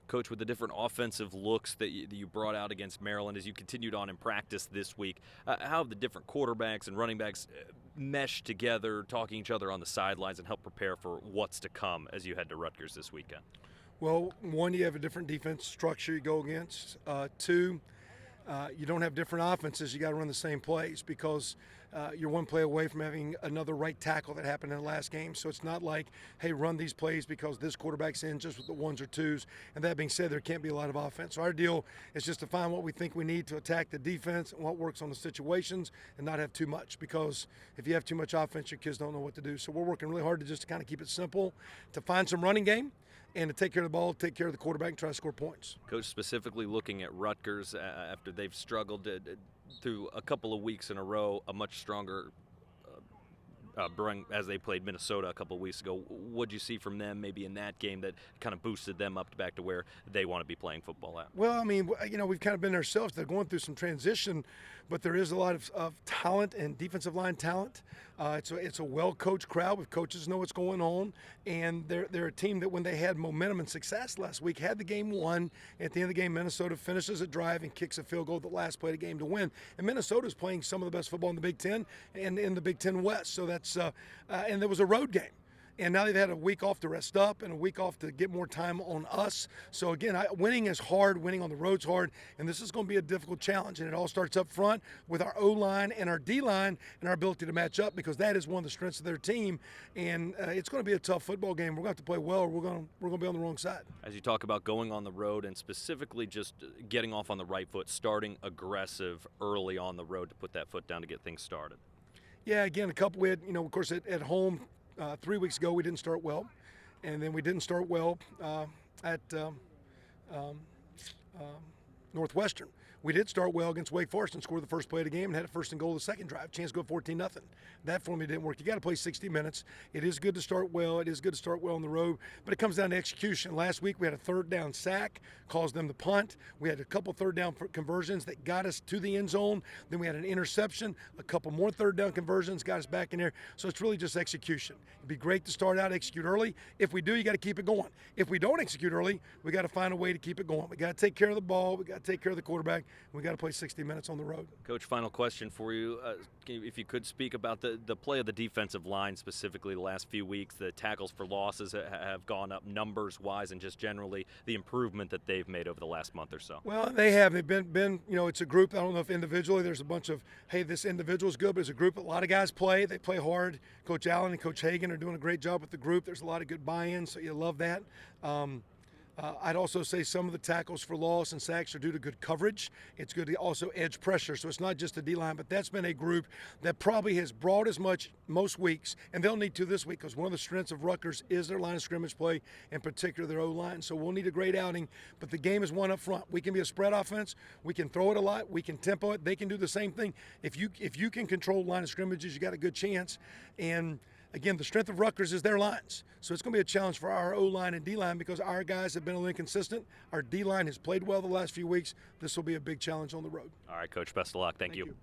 Coach, with the different offensive looks that you brought out against Maryland as you continued on in practice this week, how have the different quarterbacks and running backs meshed together, talking each other on the sidelines, and help prepare for what's to come as you head to Rutgers this weekend? Well, one, you have a different defense structure you go against. Two, you don't have different offenses. You got to run the same plays because you're one play away from having another right tackle that happened in the last game. So it's not like, hey, run these plays because this quarterback's in just with the ones or twos. And that being said, there can't be a lot of offense. So our deal is just to find what we think we need to attack the defense and what works on the situations and not have too much, because if you have too much offense, your kids don't know what to do. So we're working really hard to just kind of keep it simple, to find some running game, and to take care of the ball, take care of the quarterback, and try to score points. Coach, specifically looking at Rutgers after they've struggled through a couple of weeks in a row, a much stronger as they played Minnesota a couple of weeks ago. What'd you see from them maybe in that game that kind of boosted them up back to where they want to be playing football at? Well, I mean, we've kind of been ourselves. They're going through some transition, but there is a lot of talent and defensive line talent. It's a well-coached crowd with coaches know what's going on, and they're a team that when they had momentum and success last week, had the game won. At the end of the game, Minnesota finishes a drive and kicks a field goal at the last play of the game to win. And Minnesota's playing some of the best football in the Big Ten and in the Big Ten West. So that's and there was a road game. And now they've had a week off to rest up and a week off to get more time on us. So again, winning is hard, winning on the road's hard, and this is going to be a difficult challenge. And it all starts up front with our O-line and our D-line and our ability to match up, because that is one of the strengths of their team. And it's going to be a tough football game. We're going to have to play well, or we're going to be on the wrong side. As you talk about going on the road and specifically just getting off on the right foot, starting aggressive early on the road to put that foot down to get things started. Yeah, again, we had, of course, at home 3 weeks ago we didn't start well, and then we didn't start well at Northwestern. We did start well against Wake Forest and scored the first play of the game and had a first and goal the second drive. Chance to go 14-0. That for me didn't work. You got to play 60 minutes. It is good to start well. It is good to start well on the road, but it comes down to execution. Last week we had a third down sack, caused them to punt. We had a couple third down conversions that got us to the end zone. Then we had an interception, a couple more third down conversions, got us back in there. So it's really just execution. It'd be great to start out, execute early. If we do, you got to keep it going. If we don't execute early, we got to find a way to keep it going. We got to take care of the ball. We got to take care of the quarterback. We got to play 60 minutes on the road. Coach, final question for you. If you could speak about the play of the defensive line specifically the last few weeks. The tackles for losses have gone up numbers-wise, and just generally the improvement that they've made over the last month or so. Well, they have. They've been it's a group. I don't know if individually there's a bunch of, hey, this individual's good, but as a group, a lot of guys play. They play hard. Coach Allen and Coach Hagan are doing a great job with the group. There's a lot of good buy-in, so you love that. I'd also say some of the tackles for loss and sacks are due to good coverage. It's good to also edge pressure, so it's not just the D-line, but that's been a group that probably has brought as much most weeks, and they'll need to this week, because one of the strengths of Rutgers is their line of scrimmage play, in particular their O-line. So we'll need a great outing, but the game is won up front. We can be a spread offense. We can throw it a lot. We can tempo it. They can do the same thing. If you can control line of scrimmages, you got a good chance. And again, the strength of Rutgers is their lines. So it's going to be a challenge for our O-line and D-line, because our guys have been a little inconsistent. Our D-line has played well the last few weeks. This will be a big challenge on the road. All right, Coach, best of luck. Thank you.